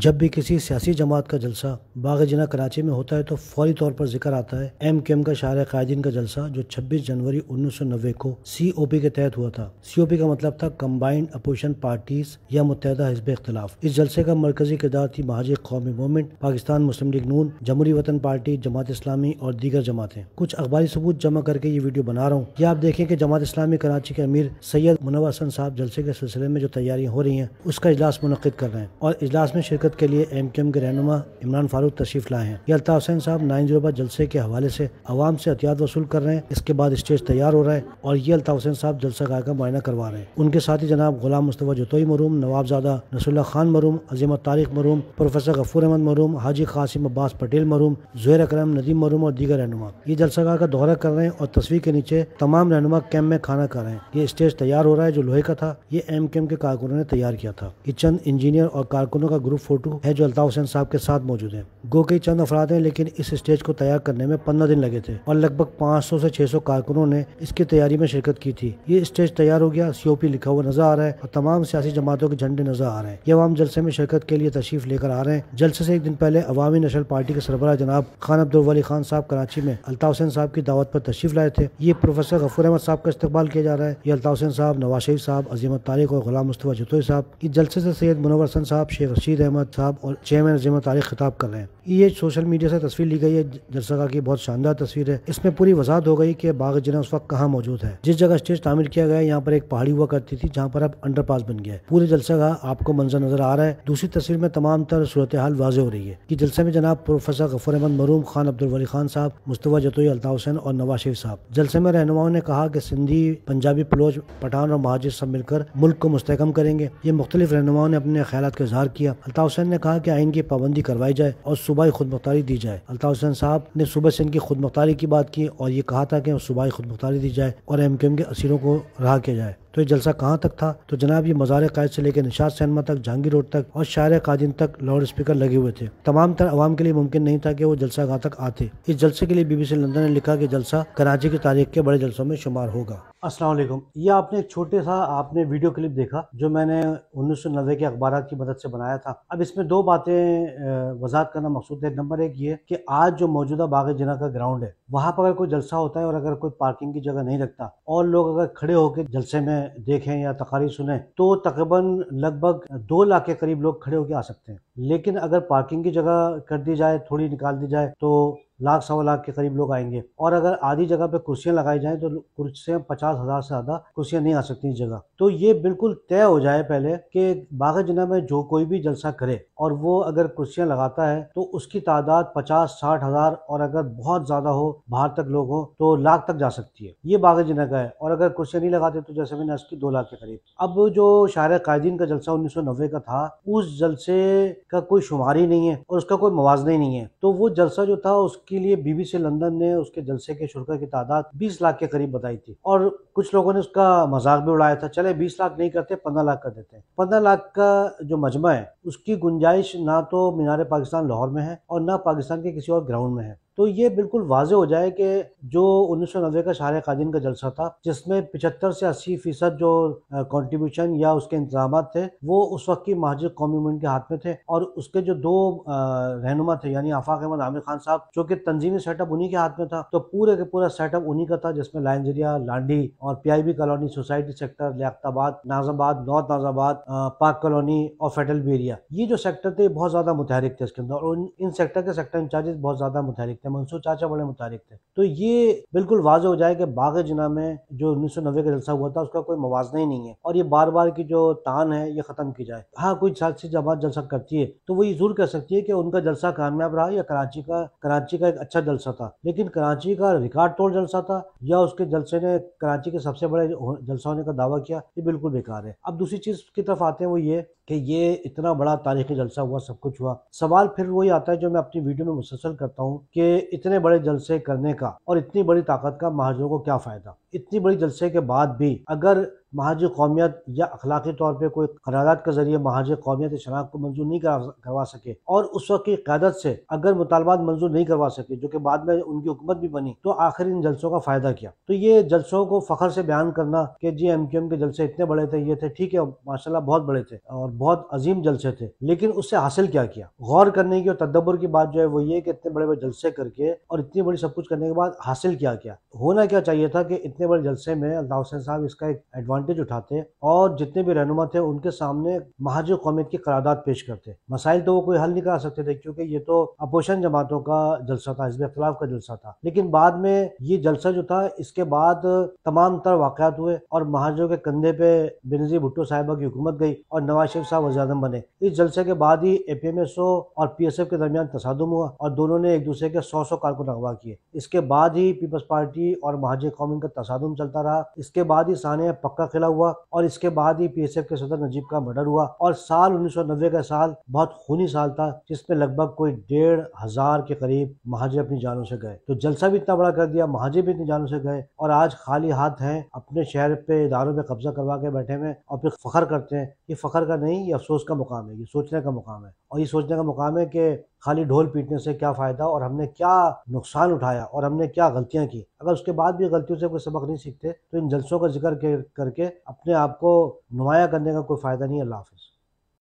جب بھی کسی سیاسی جماعت کا جلسہ باغ جناح کراچی میں ہوتا ہے تو فوری طور پر ذکر آتا ہے ایم کیو ایم کا شاہراہ قائدین کا جلسہ جو 26 جنوری 1990 کو سی او پی کے تحت ہوا تھا۔ سی او پی کا مطلب تھا کمبائنڈ اپوزیشن پارٹیز یا متحدہ حزب اختلاف۔ اس جلسے کا مرکزی کردار تھی مہاجر قومی موومنٹ، پاکستان مسلم لیگ نون، جمہوری وطن پارٹی، جماعت اسلامی اور دیگر جماعتیں۔ کچھ اخباری ثبوت جمع کر کے یہ ویڈیو بنا رہا ہوں۔ یہ آپ دیکھیں کہ جماعت اسلامی کراچی کے امیر سید منور حسن صاحب جلسے کے سلسلے میں جو تیاریاں ہو رہی ہیں اس کا اجلاس منعقد کر رہے ہیں، اور اجلاس میں شرکت کے لیے ایم کیو ایم کے رہنما عمران فاروق تشریف لائے ہیں۔ یہ الطاف حسین صاحب 9/05 جلسے کے حوالے سے عوام سے عطیات وصول کر رہے ہیں۔ اس کے بعد اسٹیج تیار ہو رہا ہے اور یہ الطاف حسین صاحب جلسہ گاہ کا معائنہ کروا رہے ہیں۔ ان کے ساتھ ہی جناب غلام مصطفیٰ جتوئی مرحوم، نوابزادہ نصر اللہ خان مرحوم، عظیم الطارق مرحوم، پروفیسر غفور احمد مرحوم، حاجی قاسم عباس پٹیل مرحوم، زہیر اکرم ندیم مرحوم اور دیگر رہنما یہ جلسہ گاہ کا دورہ کر رہے ہیں، اور تصویر کے نیچے تمام رہنما کیمپ میں کھانا کھا رہے ہیں۔ یہ اسٹیج تیار ہو رہا ہے جو لوہے کا تھا، یہ ایم کیو ایم کے کارکنوں نے تیار کیا تھا۔ یہ چند انجینئر اور کارکنوں کا گروپ فوٹو ہے جو الطاف حسین صاحب کے ساتھ موجود ہے۔ گو کے چند افراد ہیں، لیکن اس اسٹیج کو تیار کرنے میں 15 دن لگے تھے اور لگ بھگ 500 سے 600 کارکنوں نے اس کی تیاری میں شرکت کی تھی۔ یہ اسٹیج تیار ہو گیا، سی او پی لکھا ہوا نظر آ رہا ہے اور تمام سیاسی جماعتوں کے جھنڈے نظر آ رہے ہیں۔ یہ عوام جلسے میں شرکت کے لیے تشریف لے کر آ رہے ہیں۔ جلسے سے ایک دن پہلے عوامی نیشنل پارٹی کے سربراہ جناب خان عبدالولی خان صاحب کراچی میں الطاف حسین صاحب کی دعوت پر تشریف لائے تھے۔ یہ پروفیسر غفور احمد صاحب کا استقبال کیا جا رہا ہے۔ یہ الطاف حسین صاحب، نواز شریف صاحب، عظیم الطارق اور غلام مصطفیٰ جتوئی صاحب۔ اس جلسے سے سید منور حسن صاحب، شیخ رشید احمد صاحب اور چیئرمین عظیم الطارق خطاب کر رہے ہیں۔ یہ سوشل میڈیا سے تصویر لی گئی ہے، جلسہ گاہ کی بہت شاندار تصویر ہے۔ اس میں پوری وضاحت ہو گئی کہ باغ جناح اس وقت کہاں موجود ہے۔ جس جگہ اسٹیج تعمیر کیا گیا ہے یہاں پر ایک پہاڑی ہوا کرتی تھی جہاں پر اب انڈر پاس بن گیا ہے۔ پورے جلسہ گاہ آپ کو منظر نظر آ رہا ہے۔ دوسری تصویر میں تمام تر صورتحال واضح ہو رہی ہے کہ جلسے میں جناب پروفیسر غفور احمد مرحوم، خان عبدالولی خان صاحب، مصطفیٰ جتوئی، الطاف حسین اور نواز شریف صاحب۔ جلسے میں رہنماؤں نے کہا کہ سندھی، پنجابی، بلوچ، پٹھان اور مہاجر سب مل کر ملک کو مستحکم کریں گے۔ یہ مختلف رہنماؤں نے اپنے خیالات کا اظہار کیا۔ الطاف حسین نے کہا کہ آئین کی پابندی کروائی جائے اور صوبائی خود مختاری دی جائے۔ الطاف حسین صاحب نے صوبہ سندھ کی خود مختاری کی بات کی اور یہ کہا تھا کہ صوبائی خود مختاری دی جائے اور ایم کیو ایم کے اسیروں کو رہا کیا جائے۔ تو یہ جلسہ کہاں تک تھا؟ تو جناب یہ مزار قائد سے لے کے نشاط سینما تک، جہانگیر روڈ تک اور شاہراہ قائدین تک لاؤڈ اسپیکر لگے ہوئے تھے۔ تمام تر عوام کے لیے ممکن نہیں تھا کہ وہ جلسہ گاہ تک آتے۔ اس جلسے کے لیے بی بی سی لندن نے لکھا کہ جلسہ کراچی کی تاریخ کے بڑے جلسوں میں شمار ہوگا۔ السلام علیکم۔ یہ آپ نے ایک چھوٹے سا ویڈیو کلپ دیکھا جو میں نے 1990 کے اخبارات کی مدد سے بنایا تھا۔ اب اس میں دو باتیں وضاحت کرنا مقصود ہے۔ نمبر ایک یہ کہ آج جو موجودہ باغ جناح کا گراؤنڈ ہے وہاں پر اگر کوئی جلسہ ہوتا ہے اور اگر کوئی پارکنگ کی جگہ نہیں رکھتا اور لوگ اگر کھڑے ہو کے جلسے میں دیکھیں یا تقاریر سنیں تو تقریباً لگ بھگ 2 لاکھ کے قریب لوگ کھڑے ہو کے آ سکتے ہیں۔ لیکن اگر پارکنگ کی جگہ کر دی جائے، تھوڑی نکال دی جائے تو 1,00,000 سوا لاکھ کے قریب لوگ آئیں گے، اور اگر آدھی جگہ پہ کرسیاں لگائی جائیں تو کرسیاں 50,000 سے زیادہ کرسیاں نہیں آ سکتی اس جگہ۔ تو یہ بالکل طے ہو جائے پہلے کہ باغ جناح میں جو کوئی بھی جلسہ کرے اور وہ اگر کرسیاں لگاتا ہے تو اس کی تعداد 50-60 ہزار، اور اگر بہت زیادہ ہو، باہر تک لوگ ہوں تو 1,00,000 تک جا سکتی ہے۔ یہ باغ جناح کا ہے، اور اگر کرسیاں نہیں لگاتے تو جیسے میں نے عرض کی 2 لاکھ کے قریب۔ اب جو شاہراہ قائدین کا جلسہ 1990 کا تھا اس جلسے کا کوئی شمار ہی نہیں ہے اور اس کا کوئی موازنہ ہی نہیں ہے۔ تو وہ جلسہ جو تھا اس کے لیے بی بی سی لندن نے اس کے جلسے کے شرکا کی تعداد 20 لاکھ کے قریب بتائی تھی، اور کچھ لوگوں نے اس کا مذاق بھی اڑایا تھا، چلے 20 لاکھ نہیں کرتے 15 لاکھ کر دیتے ہیں۔ 15 لاکھ کا جو مجمع ہے اس کی گنجائش نہ تو مینار پاکستان لاہور میں ہے اور نہ پاکستان کے کسی اور گراؤنڈ میں ہے۔ تو یہ بالکل واضح ہو جائے کہ جو 1990 کا شاہراہ قائدین کا جلسہ تھا جس میں 75 سے 80% جو کنٹریبیوشن یا اس کے انتظامات تھے وہ اس وقت کی مہاجر قومی موومنٹ کے ہاتھ میں تھے، اور اس کے جو 2 رہنما تھے یعنی آفاق احمد عامر خان صاحب جو کہ تنظیمی سیٹ اپ انہی کے ہاتھ میں تھا، تو پورے کے پورا سیٹ اپ انہی کا تھا، جس میں لائنز ایریا، لانڈی اور پی آئی بی کالونی، سوسائٹی سیکٹر، لیاقت آباد، ناز آباد، نارتھ ناز آباد، پاک کالونی اور فیڈرل بی ایریا، یہ جو سیکٹر تھے بہت زیادہ متحرک تھے اس کے اندر، اور ان سیکٹر کے سیکٹر انچارجز بہت زیادہ متحرک تھے، منصور چاچا بڑے متحرک تھے۔ تو یہ بالکل واضح ہو جائے کہ باغ جناح میں جو 1990 کا جلسہ ہوا تھا اس کا کوئی موازنہ ہی نہیں ہے، اور یہ بار بار کی جو تان ہے یہ ختم کی جائے۔ ہاں کوئی سیاسی جماعت جلسہ کرتی ہے تو وہ یہ ضرور کہہ سکتی ہے کہ ان کا جلسہ کامیاب رہا یا کراچی کا ایک اچھا جلسہ تھا، لیکن کراچی کا ریکارڈ توڑ جلسہ تھا یا اس کے جلسے نے کراچی کے سب سے بڑے جلسہ ہونے کا دعویٰ کیا، یہ بالکل بیکار ہے۔ اب دوسری چیز کی طرف آتے ہیں، وہ یہ کہ یہ اتنا بڑا تاریخی جلسہ ہوا، سب کچھ ہوا، سوال پھر وہی آتا ہے جو میں اپنی ویڈیو میں مسلسل کرتا ہوں کہ اتنے بڑے جلسے کرنے کا اور اتنی بڑی طاقت کا مہاجروں کو کیا فائدہ؟ اتنی بڑی جلسے کے بعد بھی اگر محاذ قومیت یا اخلاقی طور پہ کوئی قرارداد کے ذریعے محاذ قومیت شناخت کو منظور نہیں کروا سکے، اور اس وقت کی قیادت سے اگر مطالبات منظور نہیں کروا سکے جو کہ بعد میں ان کی حکومت بھی بنی، تو آخر ان جلسوں کا فائدہ کیا؟ تو یہ جلسوں کو فخر سے بیان کرنا کہ جی ایم کیو ایم کے جلسے اتنے بڑے تھے، یہ تھے، ٹھیک ہے، ماشاءاللہ بہت بڑے تھے اور بہت عظیم جلسے تھے، لیکن اس سے حاصل کیا کیا؟ غور کرنے کی اور تدبر کی بات جو ہے وہ یہ کہ اتنے بڑے بڑے جلسے کر کے اور اتنی بڑی سب کچھ کرنے کے بعد حاصل کیا کیا؟ ہونا کیا چاہیے تھا کہ اتنے بڑے جلسے میں الطاف حسین صاحب اس کا ایک ایڈوانٹیج اٹھاتے اور جتنے بھی رہنما تھے ان کے سامنے محاذ قومیت کی قرارداد پیش کرتے۔ مسائل تو وہ کوئی حل نہیں کرا سکتے تھے کیونکہ یہ تو اپوزیشن جماعتوں کا جلسہ تھا، حزب اختلاف کا جلسہ تھا، لیکن بعد میں یہ جلسہ جو تھا اس کے بعد تمام تر واقعات ہوئے اور محاذوں کے کندھے پہ بینظیر بھٹو صاحبہ کی حکومت گئی اور نواز شریف صاحب وزیر اعظم بنے۔ اس جلسے کے بعد ہی اے پی ایم ایس او اور پی ایس ایف کے درمیان تصادم ہوا اور دونوں نے ایک دوسرے کے 100 کارکن اغوا کیے۔ اس کے بعد ہی پیپلز پارٹی اور محاذ قومی کا تصادم چلتا رہا۔ اس کے بعد ہی سانحہ پکا قلعہ ہوا اور اس کے بعد ہی پی ایس ایف کے صدر نجیب کا مرڈر ہوا، اور سال 1990 کا سال بہت خونی سال تھا جس میں لگ بھگ کوئی 1,500 کے قریب مہاجر اپنی جانوں سے گئے۔ تو جلسہ بھی اتنا بڑا کر دیا، مہاجر بھی اپنی جانوں سے گئے، اور آج خالی ہاتھ ہیں، اپنے شہر پہ اداروں پہ قبضہ کروا کے بیٹھے ہوئے اور پھر فخر کرتے ہیں۔ یہ فخر کا نہیں، یہ افسوس کا مقام ہے، یہ سوچنے کا مقام ہے، اور یہ سوچنے کا مقام ہے کہ خالی ڈھول پیٹنے سے کیا فائدہ، اور ہم نے کیا نقصان اٹھایا اور ہم نے کیا غلطیاں کی۔ اگر اس کے بعد بھی غلطیوں سے کوئی سبق نہیں سیکھتے تو ان جلسوں کا ذکر کر کے اپنے آپ کو نمایاں کرنے کا کوئی فائدہ نہیں ہے۔ اللہ حافظ۔